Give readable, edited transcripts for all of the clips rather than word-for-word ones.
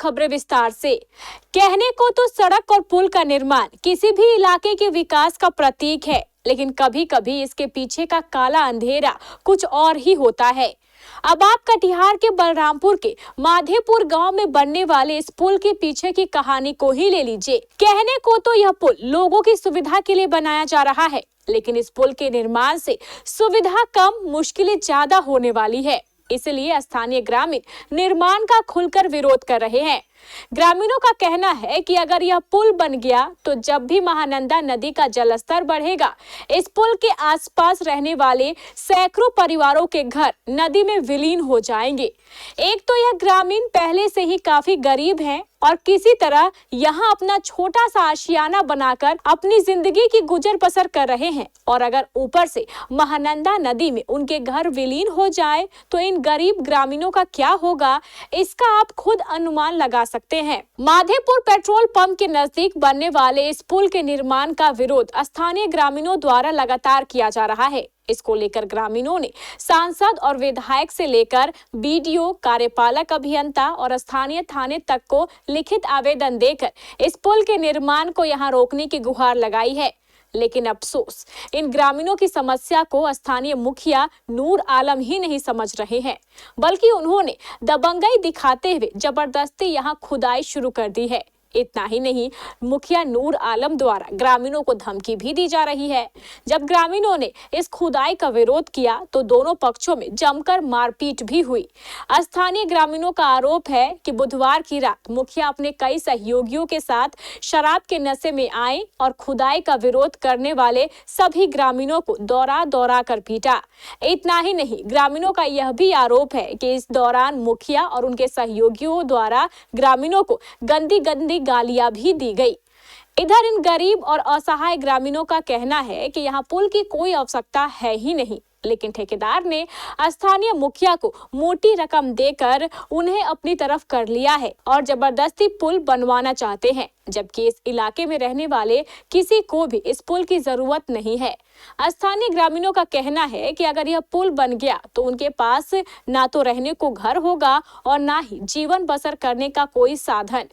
खबरें विस्तार से। कहने को तो सड़क और पुल का निर्माण किसी भी इलाके के विकास का प्रतीक है, लेकिन कभी कभी इसके पीछे का काला अंधेरा कुछ और ही होता है। अब आप कटिहार के बलरामपुर के माधेपुर गांव में बनने वाले इस पुल के पीछे की कहानी को ही ले लीजिए। कहने को तो यह पुल लोगों की सुविधा के लिए बनाया जा रहा है, लेकिन इस पुल के निर्माण से सुविधा कम, मुश्किलें ज्यादा होने वाली है। इसलिए स्थानीय ग्रामीण निर्माण का खुलकर विरोध कर रहे हैं। ग्रामीणों का कहना है कि अगर यह पुल बन गया तो जब भी महानंदा नदी का जलस्तर बढ़ेगा, इस पुल के आसपास रहने वाले सैकड़ों परिवारों के घर नदी में विलीन हो जाएंगे। एक तो यह ग्रामीण पहले से ही काफी गरीब हैं और किसी तरह यहाँ अपना छोटा सा आशियाना बनाकर अपनी जिंदगी की गुजर बसर कर रहे हैं, और अगर ऊपर से महानंदा नदी में उनके घर विलीन हो जाए तो इन गरीब ग्रामीणों का क्या होगा, इसका आप खुद अनुमान लगा सकते हैं। माधेपुर पेट्रोल पंप के नजदीक बनने वाले इस पुल के निर्माण का विरोध स्थानीय ग्रामीणों द्वारा लगातार किया जा रहा है। इसको लेकर ग्रामीणों ने सांसद और विधायक से लेकर बीडीओ, कार्यपालक अभियंता और स्थानीय थाने तक को लिखित आवेदन देकर इस पुल के निर्माण को यहां रोकने की गुहार लगाई है। लेकिन अफसोस, इन ग्रामीणों की समस्या को स्थानीय मुखिया नूर आलम ही नहीं समझ रहे हैं, बल्कि उन्होंने दबंगई दिखाते हुए जबरदस्ती यहां खुदाई शुरू कर दी है। इतना ही नहीं, मुखिया नूर आलम द्वारा ग्रामीणों को धमकी भी दी जा रही है। जब ग्रामीणों ने इस खुदाई का विरोध किया तो दोनों पक्षों में जमकर मारपीट भी हुई। स्थानीय ग्रामीणों का आरोप है कि बुधवार की रात मुखिया अपने कई सहयोगियों के साथ शराब के नशे में आए और खुदाई का विरोध करने वाले सभी ग्रामीणों को दौरा दौरा कर पीटा। इतना ही नहीं, ग्रामीणों का यह भी आरोप है कि इस दौरान मुखिया और उनके सहयोगियों द्वारा ग्रामीणों को गंदी गंदी गालियां भी दी गई। इधर इन गरीब और असहाय ग्रामीणों का कहना है कि यहाँ पुल की कोई आवश्यकता है ही नहीं, लेकिन ठेकेदार ने स्थानीय मुखिया को मोटी रकम देकर उन्हें अपनी तरफ कर लिया है और जबरदस्ती पुल बनवाना चाहते हैं, जबकि इस इलाके में रहने वाले किसी को भी इस पुल की जरूरत नहीं है। स्थानीय ग्रामीणों का कहना है कि अगर यह पुल बन गया तो उनके पास ना तो रहने को घर होगा और ना ही जीवन बसर करने का कोई साधन।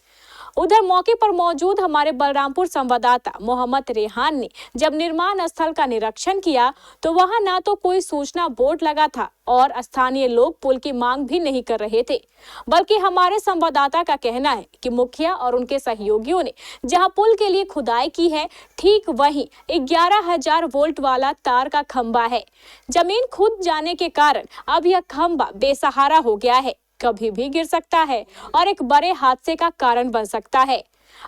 उधर मौके पर मौजूद हमारे बलरामपुर संवाददाता मोहम्मद रेहान ने जब निर्माण स्थल का निरीक्षण किया तो वहां ना तो कोई सूचना बोर्ड लगा था और स्थानीय लोग पुल की मांग भी नहीं कर रहे थे, बल्कि हमारे संवाददाता का कहना है कि मुखिया और उनके सहयोगियों ने जहां पुल के लिए खुदाई की है, ठीक वहीं 11,000 वोल्ट वाला तार का खंभा है। जमीन खुद जाने के कारण अब यह खंभा बेसहारा हो गया है, कभी भी गिर सकता है और एक बड़े हादसे का कारण बन सकता है।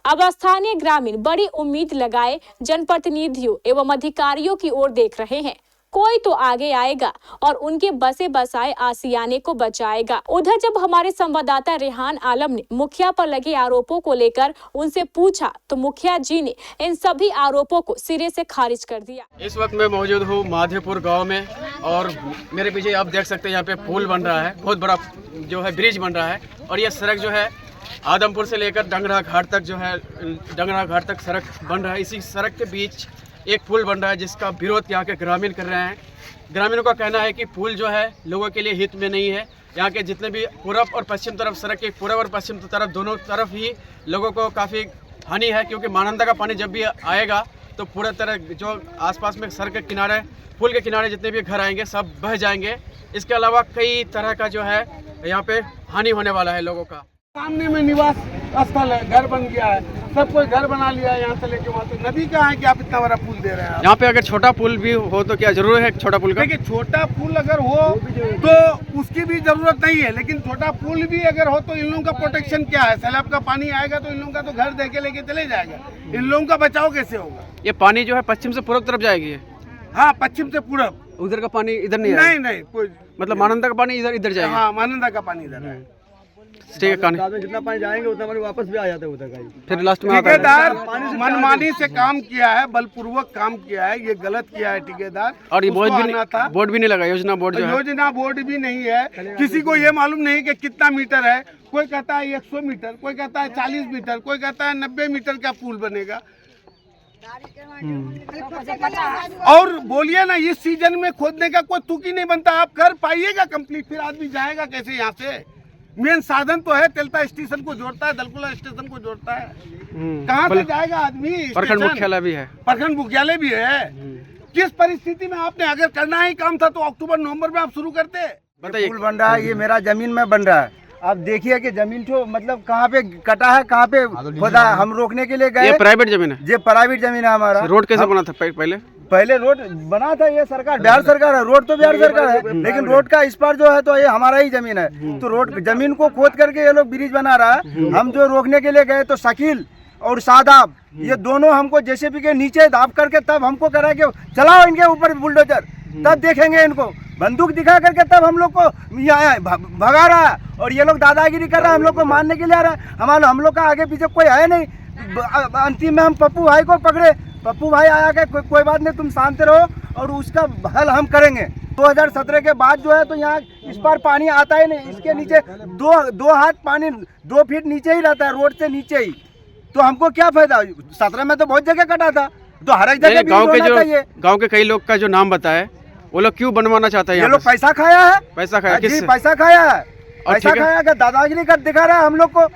अब स्थानीय ग्रामीण बड़ी उम्मीद लगाए जनप्रतिनिधियों एवं अधिकारियों की ओर देख रहे हैं। कोई तो आगे आएगा और उनके बसे बसाए आशियाने को बचाएगा। उधर जब हमारे संवाददाता रेहान आलम ने मुखिया पर लगे आरोपों को लेकर उनसे पूछा तो मुखिया जी ने इन सभी आरोपों को सिरे से खारिज कर दिया। इस वक्त मैं मौजूद हूँ माधेपुर गांव में और मेरे पीछे आप देख सकते हैं यहाँ पे पुल बन रहा है, बहुत बड़ा जो है ब्रिज बन रहा है और ये सड़क जो है आदमपुर से लेकर डंगरा घाट तक जो है डंगरा घाट तक सड़क बन रहा है। इसी सड़क के बीच एक पुल बन रहा है जिसका विरोध यहाँ के ग्रामीण कर रहे हैं। ग्रामीणों का कहना है कि पुल जो है लोगों के लिए हित में नहीं है। यहाँ के जितने भी पूरब और पश्चिम तरफ सड़क के पूरब और पश्चिम तरफ दोनों तरफ ही लोगों को काफ़ी हानि है, क्योंकि महानंदा का पानी जब भी आएगा तो पूरा तरह जो आसपास में सड़क के किनारे पुल के किनारे जितने भी घर आएंगे सब बह जाएंगे। इसके अलावा कई तरह का जो है यहाँ पे हानि होने वाला है लोगों का। सामने में निवास स्थल है, घर बन गया है, सब कोई घर बना लिया है यहाँ से लेके वहाँ तक। नदी कहाँ है कि आप इतना बड़ा पुल दे रहे हैं? यहाँ पे अगर छोटा पुल भी हो तो क्या जरूर है छोटा पुल का? देखिए, छोटा पुल अगर हो तो उसकी भी जरूरत नहीं है, लेकिन छोटा पुल भी अगर हो तो इन लोगों का प्रोटेक्शन क्या है? सैलाब का पानी आएगा तो इन लोगों का तो घर दे के लेके चले जाएगा, इन लोगों का बचाव कैसे होगा? ये पानी जो है पश्चिम से पूर्व तरफ जाएगी? हाँ, पश्चिम से पूरब। उधर का पानी इधर नहीं नहीं नहीं, कोई मतलब महानंदा का पानी इधर जाएगा? हाँ, महानंदा का पानी इधर है। ठीक है, जितना पानी जाएंगे उतना पानी वापस भी आ जाता है उधर का। फिर लास्ट में ठेकेदार मनमानी से काम किया है, बलपूर्वक काम किया है, ये गलत किया है ठेकेदार। और ये बोर्ड भी नहीं लगा, योजना बोर्ड जो है, योजना बोर्ड भी नहीं है। किसी को ये मालूम नहीं कि कितना मीटर है। कोई कहता है 100 मीटर, कोई कहता है 40 मीटर, कोई कहता है 90 मीटर का पुल बनेगा। और बोलिए ना, इस सीजन में खोदने का कोई तुक ही नहीं बनता। आप कर पाइएगा कंप्लीट, फिर आदमी जाएगा कैसे यहाँ से? मेन साधन तो है, तेलता स्टेशन को जोड़ता है, दलकुला स्टेशन को जोड़ता है। कहाँ से जाएगा आदमी? प्रखंड स्टेशन? मुख्यालय भी है। प्रखंड मुख्यालय भी है। किस परिस्थिति में आपने अगर करना ही काम था तो अक्टूबर नवंबर में आप शुरू करते। बताइए। पुल बन रहा है, ये मेरा जमीन में बन रहा है। आप देखिए कि जमीन तो मतलब कहाँ पे कटा है, कहाँ पे खोदा है। हम रोकने के लिए गए। ये प्राइवेट जमीन है। ये प्राइवेट जमीन है हमारा। रोड कैसे बना था पहले? पहले रोड बना था ये सरकार, बिहार सरकार है। रोड तो बिहार सरकार है, लेकिन रोड का इस पार जो है तो ये हमारा ही जमीन है। तो रोड जमीन को खोद करके ये लोग ब्रिज बना रहा है। हम जो रोकने के लिए गए तो शकील और सादाब ये दोनों हमको जेसीबी के नीचे दाब करके तब हमको करा के चलाओ इनके ऊपर बुलडोजर, तब देखेंगे इनको। बंदूक दिखा करके तब हम लोग को यहाँ भगा रहा है और ये लोग दादागिरी कर रहा है, हम लोग को मारने के लिए आ रहा है। हम लोग का आगे पीछे कोई है नहीं। अंतिम में हम पप्पू भाई को पकड़े। पप्पू भाई आया के कोई बात नहीं, तुम शांत रहो और उसका हल हम करेंगे। 2017 के बाद जो है तो यहाँ इस पार पानी आता ही नहीं। इसके नीचे दो हाथ पानी 2 फीट नीचे ही रहता है, रोड से नीचे ही। तो हमको क्या फायदा? 17 में तो बहुत जगह कटा था, तो हर एक जगह गाँव के कई लोग का जो नाम बताए, वो लोग क्यों बनवाना चाहता है? ये लोग पैसा खाया है। पैसा खाया? किससे? पैसा खाया है। पैसा खाया के दादागिरी कर दिखा रहा है हम लोग को।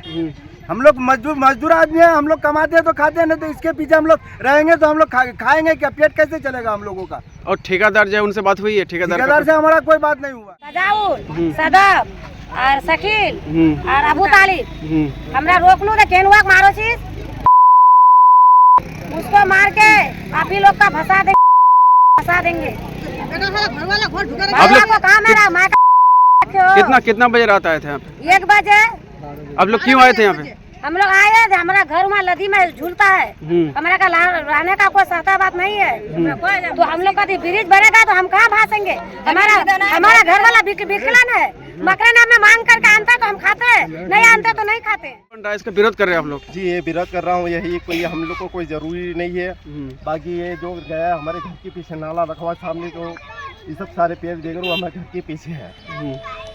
हम लोग मजदूर आदमी है, हम लोग कमाते हैं तो खाते हैं, नहीं तो इसके पीछे हम लोग रहेंगे तो हम लोग खाएंगे क्या? पेट कैसे चलेगा हम लोगों का? और ठेकेदार जो है उनसे बात हुई है? ठेकेदार से हमारा कोई बात नहीं हुआ। सदब और शकील और अबू तालिब हमरा रोकलू तो केनुआ मारो चीज उसको मार के आप ही लोग का फंसा देंगे। कितना बजे रात आए थे यहाँ पे? 1 बजे। आप लोग क्यों आए थे यहाँ पे? हम लोग आए थे, हमारा घर वहाँ नदी में झूलता है। हमारा का रहने का कोई सहता बात नहीं है। तो हम लोग का ब्रिज बनेगा तो हम कहाँ भासेंगे? हमारा घर वाला विकलांग है, मकरे नाम में मांग करके आनता तो हम खाते, नहीं आनते तो नहीं खाते। इसका विरोध कर रहे हैं आप लोग? जी ये विरोध कर रहा हूँ, यही कोई हम लोग को कोई जरूरी नहीं है। बाकी ये जो गया हमारे घर के पीछे नाला रखा हुआ सामने, तो ये सब सारे पेड़ देख रहे हो हमारे घर के पीछे है।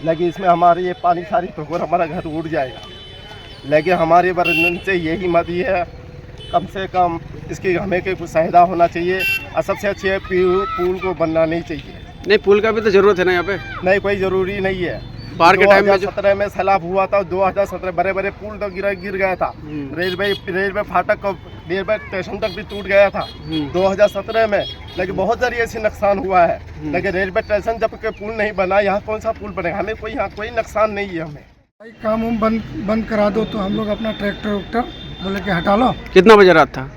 लगे इसमें हमारे ये पानी सारी ठोकर हमारा घर उड़ जाएगा। लेकिन हमारे वर्णन से यही मत है, कम से कम इसकी हमें कुछ सहायता होना चाहिए और सबसे अच्छे पुल को बनना नहीं चाहिए। नहीं, पुल का भी तो जरूरत है ना यहाँ पे? नहीं, कोई जरूरी नहीं है। बाढ़ के टाइम में 2017 में सैलाब हुआ था, 2017 बड़े बड़े पुल तो गिर गया था। रेलवे फाटक रेलवे स्टेशन तक भी टूट गया था 2017 में। लेकिन बहुत सारी ऐसी नुकसान हुआ है। लेकिन रेलवे स्टेशन जब के पुल नहीं बना, यहाँ कौन सा पुल बनेगा? हमें कोई यहाँ कोई नुकसान नहीं है। हमें काम बंद करा दो तो हम लोग अपना ट्रैक्टर बोले कि हटा लो। कितना बजे रात था?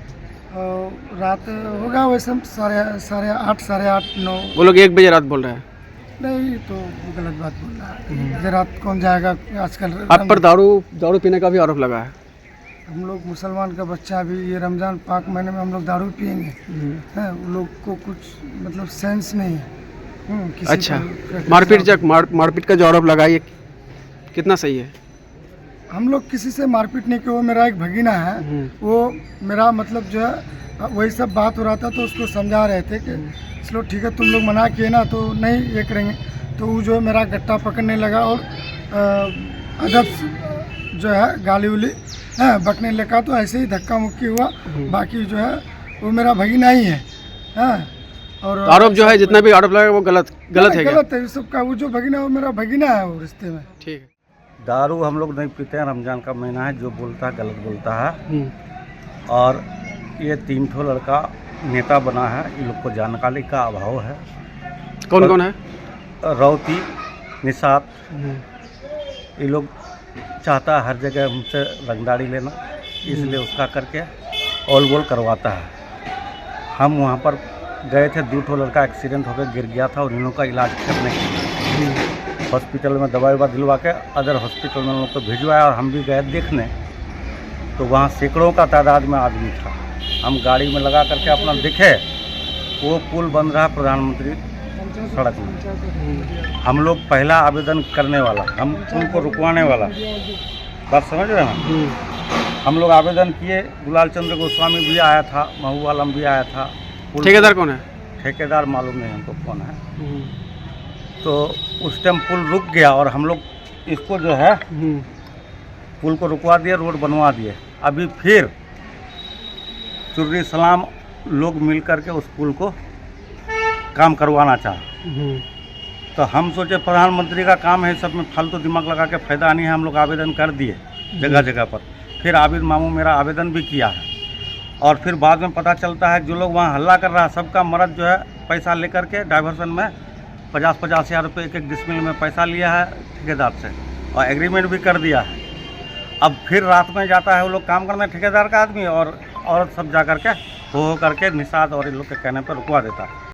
रात होगा वैसे 8:30 8:30 9। वो लोग 1 बजे रात बोल रहे हैं। नहीं तो गलत बात बोल रहा है। रात कौन जाएगा आजकल? आप पर दारू पीने का भी आरोप लगा है। हम लोग मुसलमान का बच्चा भी, ये रमजान पाक महीने में हम लोग दारू पियेंगे? हैं, उन लोग को कुछ मतलब सेंस नहीं है। अच्छा, मारपीट का जो आरोप लगा ये कितना सही है? हम लोग किसी से मारपीट नहीं किया। वो मेरा एक भगीना है, वो मेरा मतलब जो है वही सब बात हो रहा था तो उसको समझा रहे थे कि चलो ठीक है, तुम लोग मना किए ना तो नहीं ये करेंगे। तो वो जो है मेरा गट्टा पकड़ने लगा और अदब जो है गाली उली बकने लगा, तो ऐसे ही धक्का मुक्की हुआ। बाकी जो है वो मेरा भगीना ही है। और आरोप जो है जितना भी आरोप लगा वो गलत है। गलत है सबका। वो जो भगीना है वो मेरा भगीना है वो रिश्ते में। ठीक है। दारू हम लोग नहीं पीते हैं, रमजान का महीना है, जो बोलता है गलत बोलता है। और ये 3 ठो लड़का नेता बना है, इन लोग को जानकारी का अभाव है। कौन है? रौती, निषाद, ये लोग चाहता है हर जगह हमसे रंगदारी लेना, इसलिए उसका करके ऑल बोल करवाता है। हम वहाँ पर गए थे, 2 ठो लड़का एक्सीडेंट होकर गिर गया था और इन लोगों का इलाज करने के लिए हॉस्पिटल में दवाई दिलवा के अदर हॉस्पिटल में लोग को भिजवाया। और हम भी गए देखने, तो वहाँ सैकड़ों का तादाद में आदमी था। हम गाड़ी में लगा करके अपना देखे वो पुल बन रहा प्रधानमंत्री सड़क में। हम लोग पहला आवेदन करने वाला, हम उनको रुकवाने वाला, बात समझ रहे हैं? हम लोग आवेदन किए, गुलाल चंद्र गोस्वामी भी आया था, महू आलम भी आया था। ठेकेदार कौन है? ठेकेदार मालूम नहीं हमको कौन है। तो उस टाइम पुल रुक गया और हम लोग इसको जो है पुल को रुकवा दिए, रोड बनवा दिए। अभी फिर चुर्री सलाम लोग मिल करके उस पुल को काम करवाना चाहा। तो हम सोचे प्रधानमंत्री का काम है, सब में फालतू दिमाग लगा के फायदा नहीं है। हम लोग आवेदन कर दिए जगह जगह पर, फिर आबिद मामू मेरा आवेदन भी किया है, और फिर बाद में पता चलता है जो लोग वहाँ हल्ला कर रहा है सबका मर्द जो है पैसा लेकर के डाइवर्सन में 50-50 हज़ार रुपये एक डिसमिल में पैसा लिया है ठेकेदार से, और एग्रीमेंट भी कर दिया है। अब फिर रात में जाता है वो लोग काम करने ठेकेदार का आदमी, और औरत सब जा करके हो करके निषाद और इन लोग के कहने पर रुकवा देता है।